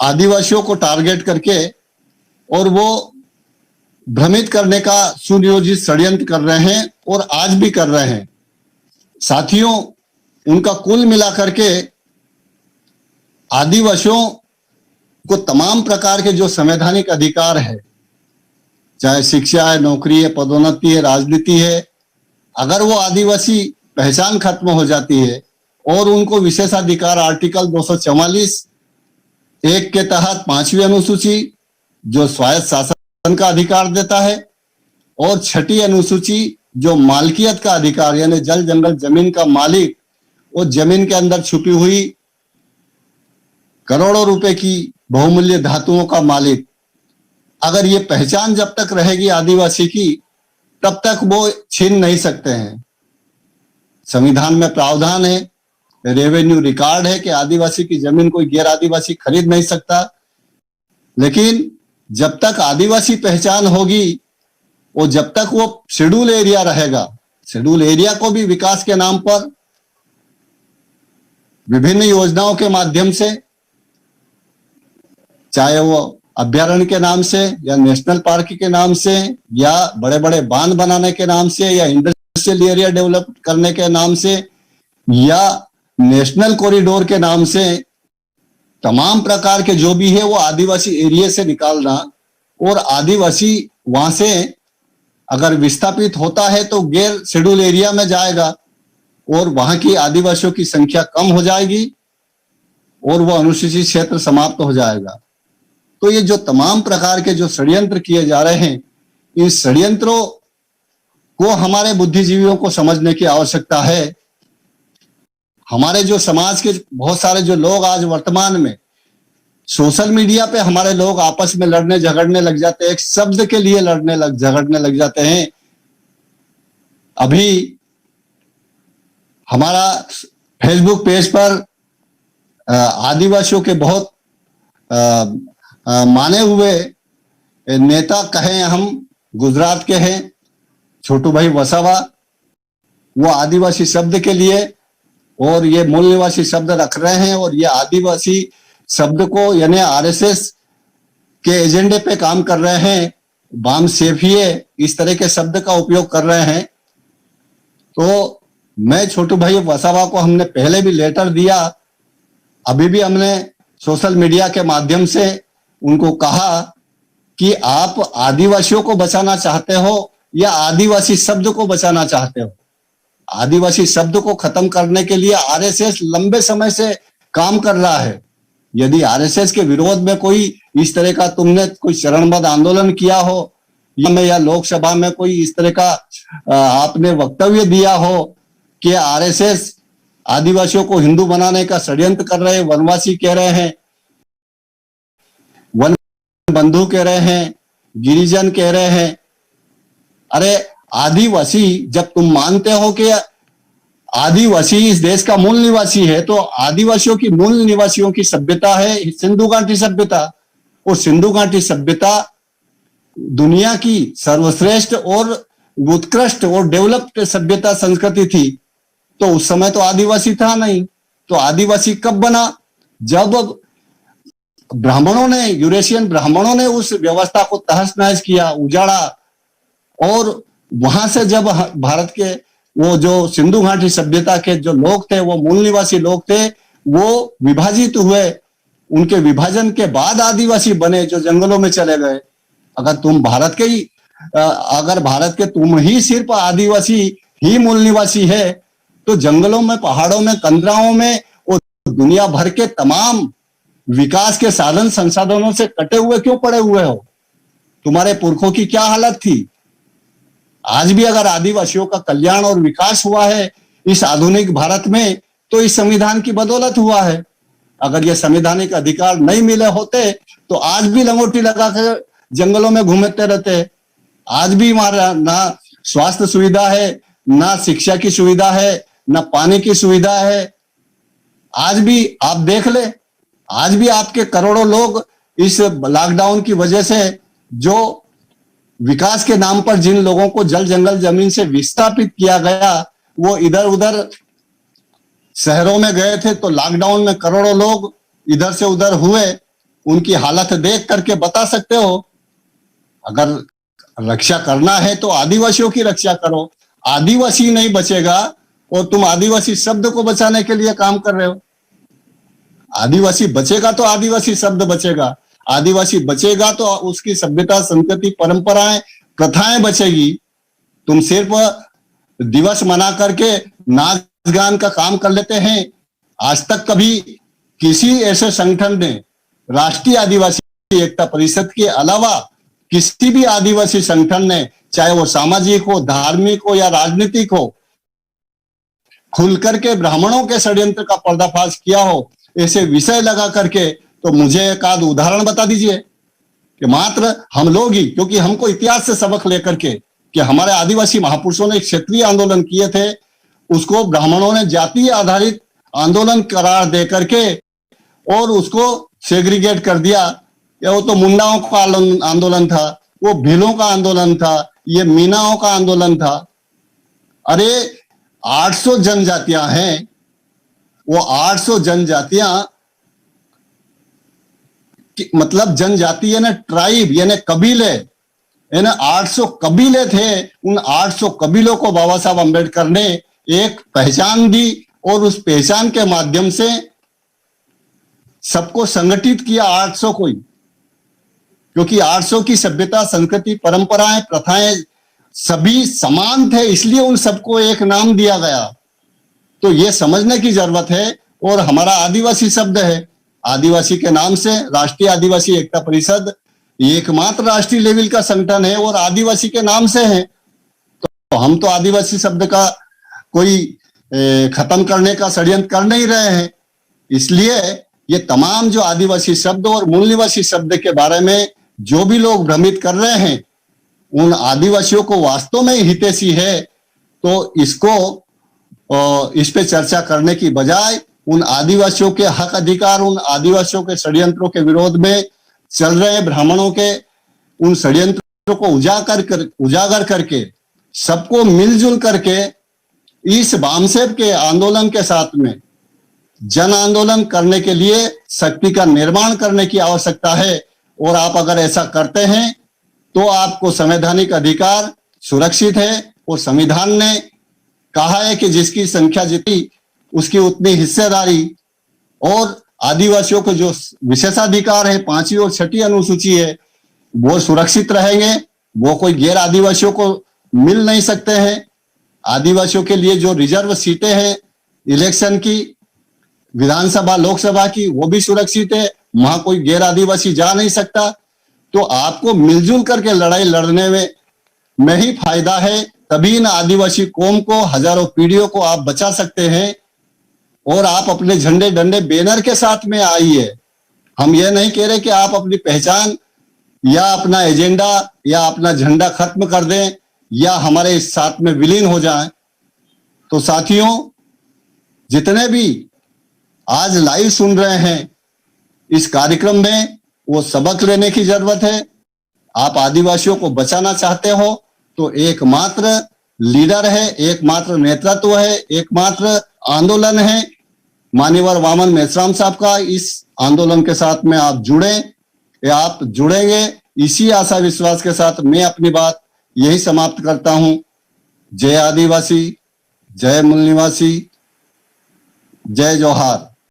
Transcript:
आदिवासियों को टारगेट करके और वो भ्रमित करने का सुनियोजित षड्यंत्र कर रहे हैं और आज भी कर रहे हैं। साथियों, उनका कुल मिलाकर के आदिवासियों को तमाम प्रकार के जो संवैधानिक अधिकार है, चाहे शिक्षा है, नौकरी है, पदोन्नति है, राजनीति है, अगर वो आदिवासी पहचान खत्म हो जाती है और उनको विशेषाधिकार आर्टिकल 244 एक के तहत 5वीं अनुसूची जो स्वायत्त शासन का अधिकार देता है और 6ठी अनुसूची जो मालकियत का अधिकार यानी जल जंगल जमीन का मालिक और जमीन के अंदर छुपी हुई करोड़ों रुपए की बहुमूल्य धातुओं का मालिक, अगर ये पहचान जब तक रहेगी आदिवासी की तब तक वो छीन नहीं सकते हैं। संविधान में प्रावधान है, रेवेन्यू रिकॉर्ड है कि आदिवासी की जमीन कोई गैर आदिवासी खरीद नहीं सकता। लेकिन जब तक आदिवासी पहचान होगी और जब तक वो शेड्यूल एरिया रहेगा, शेड्यूल एरिया को भी विकास के नाम पर विभिन्न योजनाओं के माध्यम से, चाहे वो अभ्यारण्य के नाम से या नेशनल पार्क के नाम से या बड़े बड़े बांध बनाने के नाम से या इंडस्ट्रियल एरिया डेवलप करने के नाम से या नेशनल कॉरिडोर के नाम से, तमाम प्रकार के जो भी है वो आदिवासी एरिया से निकालना और आदिवासी वहां से अगर विस्थापित होता है तो गैर शेड्यूल एरिया में जाएगा और वहां की आदिवासियों की संख्या कम हो जाएगी और वो अनुसूचित क्षेत्र समाप्त हो जाएगा। तो ये जो तमाम प्रकार के जो षड्यंत्र किए जा रहे हैं, इन षड्यंत्रों को हमारे बुद्धिजीवियों को समझने की आवश्यकता है। हमारे जो समाज के बहुत सारे जो लोग आज वर्तमान में सोशल मीडिया पे हमारे लोग आपस में लड़ने झगड़ने लग जाते हैं, एक शब्द के लिए झगड़ने लग जाते हैं। अभी हमारा फेसबुक पेज पर आदिवासियों के बहुत माने हुए नेता कहें, हम गुजरात के हैं, छोटू भाई वसावा, वो आदिवासी शब्द के लिए और ये मूल निवासी शब्द रख रहे हैं और ये आदिवासी शब्द को यानी आरएसएस के एजेंडे पे काम कर रहे हैं, बाम सेफिए इस तरह के शब्द का उपयोग कर रहे हैं। तो मैं छोटू भाई वसावा को हमने पहले भी लेटर दिया, अभी भी हमने सोशल मीडिया के माध्यम से उनको कहा कि आप आदिवासियों को बचाना चाहते हो या आदिवासी शब्द को बचाना चाहते हो। आदिवासी शब्द को खत्म करने के लिए आरएसएस लंबे समय से काम कर रहा है। यदि आरएसएस के विरोध में कोई इस तरह का तुमने कोई चरणबद्ध आंदोलन किया हो या लोकसभा में कोई इस तरह का आपने वक्तव्य दिया हो कि आरएसएस आदिवासियों को हिंदू बनाने का षड्यंत्र कर रहे हैं, वनवासी कह रहे हैं, वन बंधु कह रहे हैं, गिरिजन कह रहे हैं, अरे आदिवासी जब तुम मानते हो कि आदिवासी इस देश का मूल निवासी है तो आदिवासियों की मूल निवासियों की सभ्यता है सिंधु घाटी सभ्यता, और सिंधु घाटी सभ्यता दुनिया की सर्वश्रेष्ठ और उत्कृष्ट और डेवलप्ड सभ्यता संस्कृति थी। तो उस समय तो आदिवासी था नहीं। तो आदिवासी कब बना? जब ब्राह्मणों ने, यूरेशियन ब्राह्मणों ने उस व्यवस्था को तहस नहस किया, उजाड़ा, और वहां से जब भारत के वो जो सिंधु घाटी सभ्यता के जो लोग थे, वो मूल निवासी लोग थे, वो विभाजित हुए। उनके विभाजन के बाद आदिवासी बने जो जंगलों में चले गए। अगर तुम भारत के ही अगर भारत के तुम ही सिर्फ आदिवासी ही मूल निवासी है तो जंगलों में, पहाड़ों में, कंदराओं में और दुनिया भर के तमाम विकास के साधन संसाधनों से कटे हुए क्यों पड़े हुए हो? तुम्हारे पुरखों की क्या हालत थी? आज भी अगर आदिवासियों का कल्याण और विकास हुआ है इस आधुनिक भारत में तो इस संविधान की बदौलत हुआ है। अगर ये संवैधानिक अधिकार नहीं मिले होते तो आज भी लंगोटी लगाकर जंगलों में घूमते रहते। आज भी हमारा ना स्वास्थ्य सुविधा है, ना शिक्षा की सुविधा है, ना पानी की सुविधा है। आज भी आप देख ले, आज भी आपके करोड़ों लोग इस लॉकडाउन की वजह से जो विकास के नाम पर जिन लोगों को जल जंगल जमीन से विस्थापित किया गया, वो इधर उधर शहरों में गए थे तो लॉकडाउन में करोड़ों लोग इधर से उधर हुए उनकी हालत देख करके बता सकते हो। अगर रक्षा करना है तो आदिवासियों की रक्षा करो। आदिवासी नहीं बचेगा और तुम आदिवासी शब्द को बचाने के लिए काम कर रहे हो। आदिवासी बचेगा तो आदिवासी शब्द बचेगा, आदिवासी बचेगा तो उसकी सभ्यता, संस्कृति, परंपराएं, प्रथाएं बचेगी। तुम सिर्फ दिवस मना करके नाच गान का काम कर लेते हैं। आज तक कभी किसी ऐसे संगठन ने, राष्ट्रीय आदिवासी एकता परिषद के अलावा किसी भी आदिवासी संगठन ने, चाहे वो सामाजिक हो, धार्मिक हो या राजनीतिक हो, खुल करके ब्राह्मणों के षड्यंत्र का पर्दाफाश किया हो ऐसे विषय लगा करके, तो मुझे एक आध उदाहरण बता दीजिए कि मात्र हम लोग ही, क्योंकि हमको इतिहास से सबक लेकर के कि हमारे आदिवासी महापुरुषों ने क्षेत्रीय आंदोलन किए थे, उसको ब्राह्मणों ने जातीय आधारित आंदोलन करार दे करके और उसको सेग्रीगेट कर दिया। या वो तो मुंडाओं का आंदोलन था, वो भीलों का आंदोलन था, ये मीनाओं का आंदोलन था। अरे 800 जनजातियां हैं, वो 800 जनजातियां, मतलब जनजाति यानी ट्राइब यानी कबीले, यानी 800 कबीले थे। उन 800 कबीलों को बाबा साहब अम्बेडकर ने एक पहचान दी और उस पहचान के माध्यम से सबको संगठित किया, 800 को ही, क्योंकि 800 की सभ्यता, संस्कृति, परंपराएं, प्रथाएं सभी समान थे, इसलिए उन सबको एक नाम दिया गया। तो ये समझने की जरूरत है। और हमारा आदिवासी शब्द है, आदिवासी के नाम से राष्ट्रीय आदिवासी एकता परिषद एकमात्र राष्ट्रीय लेवल का संगठन है और आदिवासी के नाम से है। तो हम तो आदिवासी शब्द का कोई खत्म करने का षड्यंत्र कर नहीं रहे हैं। इसलिए ये तमाम जो आदिवासी शब्द और मूल निवासी शब्द के बारे में जो भी लोग भ्रमित कर रहे हैं, उन आदिवासियों को वास्तव में हितैषी है। तो इसको इस पे चर्चा करने की बजाय उन आदिवासियों के हक अधिकार, उन आदिवासियों के षड्यंत्रों के विरोध में चल रहे ब्राह्मणों के उन षड्यंत्रों को उजागर करके सबको मिलजुल करके इस बामसेब के आंदोलन के साथ में जन आंदोलन करने के लिए शक्ति का निर्माण करने की आवश्यकता है। और आप अगर ऐसा करते हैं तो आपको संवैधानिक अधिकार सुरक्षित है। और संविधान ने कहा है कि जिसकी संख्या जितनी उसकी उतनी हिस्सेदारी, और आदिवासियों को जो विशेषाधिकार है, 5वीं और 6ठी अनुसूची है, वो सुरक्षित रहेंगे। वो कोई गैर आदिवासियों को मिल नहीं सकते हैं। आदिवासियों के लिए जो रिजर्व सीटें हैं इलेक्शन की, विधानसभा, लोकसभा की, वो भी सुरक्षित है, वहां कोई गैर आदिवासी जा नहीं सकता। तो आपको मिलजुल करके लड़ाई लड़ने में ही फायदा है। तभी इन आदिवासी कौम को, हजारों पीढ़ियों को आप बचा सकते हैं। और आप अपने झंडे डंडे बैनर के साथ में आइए। हम ये नहीं कह रहे कि आप अपनी पहचान या अपना एजेंडा या अपना झंडा खत्म कर दें या हमारे इस साथ में विलीन हो जाएं। तो साथियों, जितने भी आज लाइव सुन रहे हैं इस कार्यक्रम में, वो सबक लेने की जरूरत है। आप आदिवासियों को बचाना चाहते हो तो एकमात्र लीडर है, एकमात्र नेतृत्व है, एकमात्र आंदोलन है मान्यवर वामन मेश्राम साहब का। इस आंदोलन के साथ में आप जुड़े या आप जुड़ेंगे, इसी आशा विश्वास के साथ मैं अपनी बात यही समाप्त करता हूं। जय आदिवासी, जय मूल निवासी, जय जोहार।